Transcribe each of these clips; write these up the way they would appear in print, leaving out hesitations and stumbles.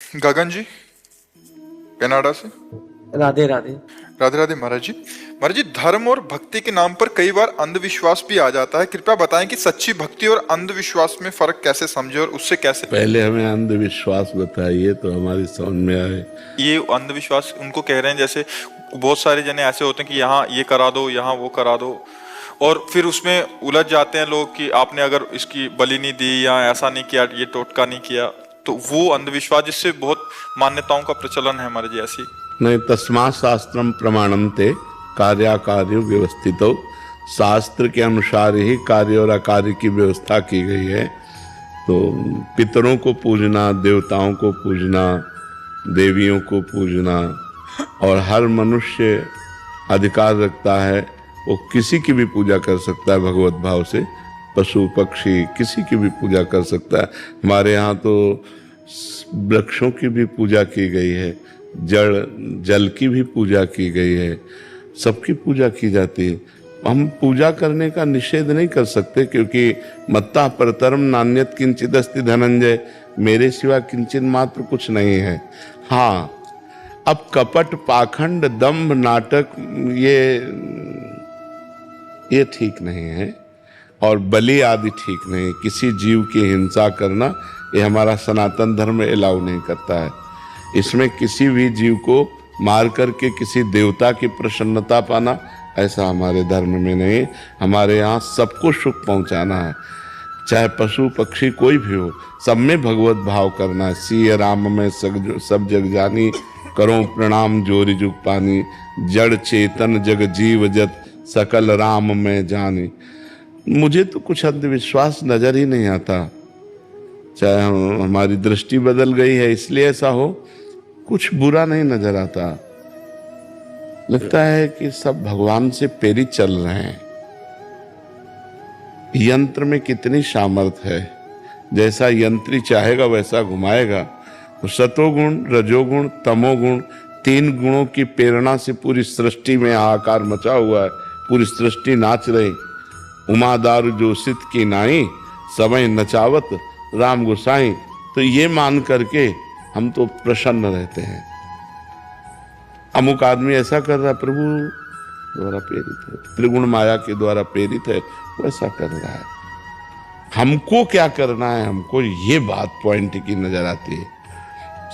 गगन जी, Canada से। राधे राधे। राधे राधे महाराज जी। महाराज जी, धर्म और भक्ति के नाम पर कई बार अंधविश्वास भी आ जाता है। कृपया बताएं कि सच्ची भक्ति और अंधविश्वास में फर्क कैसे समझे और उससे कैसे। पहले हमें अंधविश्वास बताइए तो हमारी समझ में आए। ये अंधविश्वास उनको कह रहे हैं, जैसे बहुत सारे जने ऐसे होते हैं कि यहाँ ये करा दो, यहाँ वो करा दो, और फिर उसमें उलझ जाते हैं लोग कि आपने अगर इसकी बलि नहीं दी या ऐसा नहीं किया, ये टोटका नहीं किया, तो वो अंधविश्वास जिससे बहुत मान्यताओं का प्रचलन है हमारे जी ऐसी। नहीं, तस्मात् शास्त्रम प्रमाणन्ते कार्याकार्य व्यवस्थितो। शास्त्र के अनुसार ही कार्य और अकार्य की व्यवस्था की गई है। तो पितरों को पूजना, देवताओं को पूजना, देवियों को पूजना, और हर मनुष्य अधिकार रखता है वो किसी की भी पूजा कर सकता है भगवत भाव से। पशु पक्षी किसी की भी पूजा कर सकता है। हमारे यहाँ तो वृक्षों की भी पूजा की गई है, जल की भी पूजा की गई है, सबकी पूजा की जाती है। हम पूजा करने का निषेध नहीं कर सकते, क्योंकि मत्ता परतरम नान्यत किंचित अस्ति धनंजय, मेरे सिवा किंचित मात्र कुछ नहीं है। हाँ, अब कपट, पाखंड, दंभ, नाटक ये ठीक नहीं है, और बलि आदि ठीक नहीं। किसी जीव की हिंसा करना ये हमारा सनातन धर्म एलाउ नहीं करता है। इसमें किसी भी जीव को मार करके किसी देवता की प्रसन्नता पाना, ऐसा हमारे धर्म में नहीं। हमारे यहाँ सबको सुख पहुँचाना है, चाहे पशु पक्षी कोई भी हो, सब में भगवत भाव करना है। सिय राम में सब जग जानी, करो प्रणाम जोरी जुग पानी, जड़ चेतन जग जीव जत, सकल राम में जानी। मुझे तो कुछ अंधविश्वास नजर ही नहीं आता। चाहे हमारी दृष्टि बदल गई है इसलिए ऐसा हो, कुछ बुरा नहीं नजर आता। लगता है कि सब भगवान से प्रेरित चल रहे हैं। यंत्र में कितनी सामर्थ्य है, जैसा यंत्री चाहेगा वैसा घुमाएगा। तो सतोगुण, रजोगुण, तमोगुण, तीन गुणों की प्रेरणा से पूरी सृष्टि में हाहाकार मचा हुआ है। पूरी सृष्टि नाच रही। उमा दारू जो सित की नाई, समय नचावत राम गोसाई। तो ये मान करके हम तो प्रसन्न रहते हैं। अमुक आदमी ऐसा कर रहा है, प्रभु द्वारा प्रेरित है, त्रिगुण माया के द्वारा प्रेरित है, वैसा कर रहा है। हमको क्या करना है, हमको ये बात पॉइंट की नजर आती है।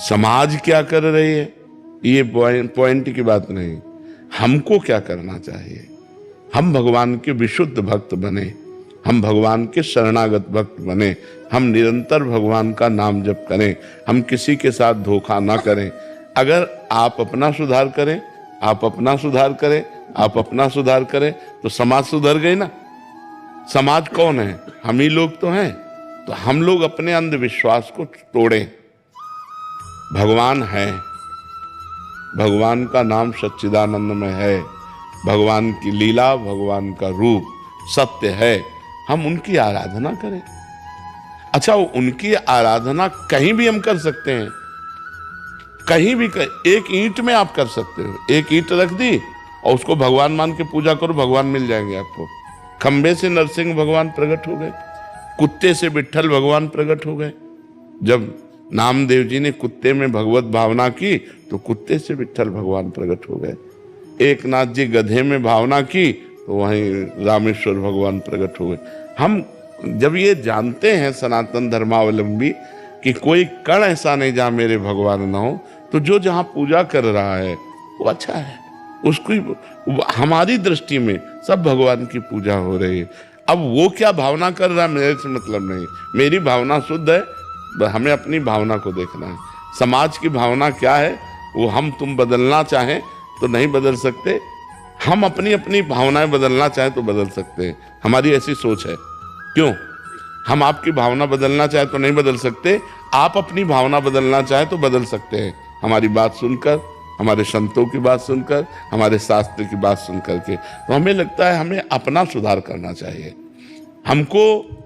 समाज क्या कर रही है ये पॉइंट की बात नहीं, हमको क्या करना चाहिए। हम भगवान के विशुद्ध भक्त बने, हम भगवान के शरणागत भक्त बने, हम निरंतर भगवान का नाम जप करें, हम किसी के साथ धोखा ना करें। अगर आप अपना सुधार करें, आप अपना सुधार करें, आप अपना सुधार करें, तो समाज सुधर गई ना। समाज कौन है, हम ही लोग तो हैं। तो हम लोग अपने अंधविश्वास को तोड़ें। भगवान है, भगवान का नाम सच्चिदानंद में है, भगवान की लीला, भगवान का रूप सत्य है, हम उनकी आराधना करें। अच्छा, उनकी आराधना कहीं भी हम कर सकते हैं, कहीं भी एक ईंट में आप कर सकते हो। एक ईंट रख दी और उसको भगवान मान के पूजा करो, भगवान मिल जाएंगे आपको। खंबे से नरसिंह भगवान प्रकट हो गए, कुत्ते से विट्ठल भगवान प्रकट हो गए। जब नामदेव जी ने कुत्ते में भगवत भावना की तो कुत्ते से विट्ठल भगवान प्रकट हो गए। एक नाथ जी गधे में भावना की तो वहीं रामेश्वर भगवान प्रकट हो गए। हम जब ये जानते हैं सनातन धर्मावलंबी कि कोई कण ऐसा नहीं जहाँ मेरे भगवान ना हो, तो जो जहाँ पूजा कर रहा है वो अच्छा है। उसको हमारी दृष्टि में सब भगवान की पूजा हो रही है। अब वो क्या भावना कर रहा है मेरे से मतलब नहीं, मेरी भावना शुद्ध है, हमें अपनी भावना को देखना है। समाज की भावना क्या है वो हम तुम बदलना चाहें तो नहीं बदल सकते, हम अपनी अपनी भावनाएं बदलना चाहें तो बदल सकते हैं। हमारी ऐसी सोच है। क्यों? हम आपकी भावना बदलना चाहें तो नहीं बदल सकते, आप अपनी भावना बदलना चाहें तो बदल सकते हैं। हमारी बात सुनकर, हमारे संतों की बात सुनकर, हमारे शास्त्र की बात सुनकर के। तो हमें लगता है हमें अपना सुधार करना चाहिए। हमको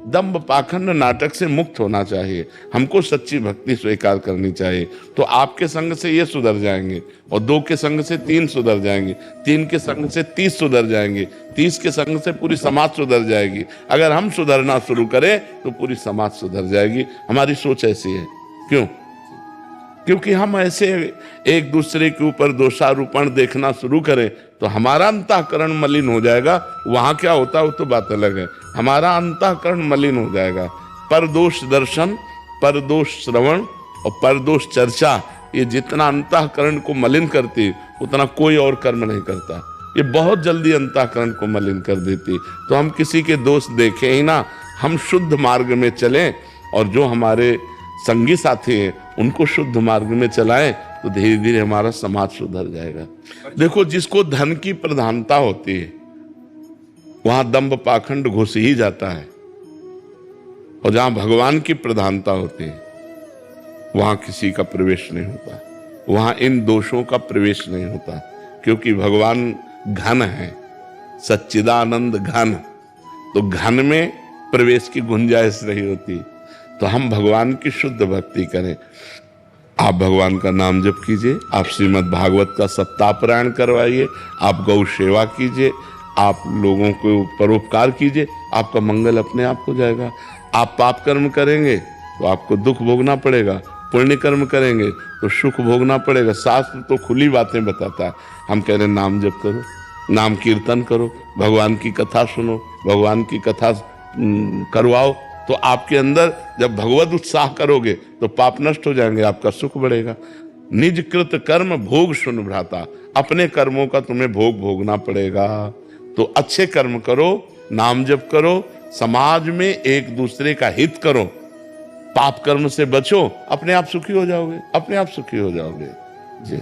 दंभ पाखंड नाटक से मुक्त होना चाहिए, हमको सच्ची भक्ति स्वीकार करनी चाहिए। तो आपके संग से ये सुधर जाएंगे, और 2 के संग से 3 सुधर जाएंगे, 3 के संग से 30 सुधर जाएंगे, 30 के संग से पूरी समाज सुधर जाएगी। अगर हम सुधरना शुरू करें तो पूरी समाज सुधर जाएगी। हमारी सोच ऐसी है। क्यों? क्योंकि हम ऐसे एक दूसरे के ऊपर दोषारोपण देखना शुरू करें तो हमारा अंतःकरण मलिन हो जाएगा। वहां क्या होता है वो तो बात अलग है, हमारा अंतःकरण मलिन हो जाएगा। परदोष दर्शन, परदोष श्रवण और परदोष चर्चा, ये जितना अंतःकरण को मलिन करती उतना कोई और कर्म नहीं करता। ये बहुत जल्दी अंतःकरण को मलिन कर देती। तो हम किसी के दोष देखें ही ना, हम शुद्ध मार्ग में चलें और जो हमारे संगी साथी हैं उनको शुद्ध मार्ग में चलाएं तो धीरे धीरे हमारा समाज सुधर जाएगा। देखो, जिसको धन की प्रधानता होती है वहां दंभ पाखंड घुस ही जाता है, और जहां भगवान की प्रधानता होती है वहां किसी का प्रवेश नहीं होता, वहां इन दोषों का प्रवेश नहीं होता। क्योंकि भगवान घन है, सच्चिदानंद घन, तो घन में प्रवेश की गुंजाइश नहीं होती। तो हम भगवान की शुद्ध भक्ति करें। आप भगवान का नाम जप कीजिए, आप श्रीमद् भागवत का सप्ताह करवाइए, आप गौ सेवा कीजिए, आप लोगों को परोपकार कीजिए, आपका मंगल अपने आप हो जाएगा। आप पाप कर्म करेंगे तो आपको दुख भोगना पड़ेगा, पुण्य कर्म करेंगे तो सुख भोगना पड़ेगा। शास्त्र तो खुली बातें बताता है। हम कह रहे हैं नाम जप करो, नाम कीर्तन करो, भगवान की कथा सुनो, भगवान की कथा करवाओ, तो आपके अंदर जब भगवत उत्साह करोगे तो पाप नष्ट हो जाएंगे, आपका सुख बढ़ेगा। निज कृत कर्म भोग सुन भ्राता, अपने कर्मों का तुम्हें भोग भोगना पड़ेगा। तो अच्छे कर्म करो, नाम जप करो, समाज में एक दूसरे का हित करो, पाप कर्म से बचो, अपने आप सुखी हो जाओगे, अपने आप सुखी हो जाओगे। जी।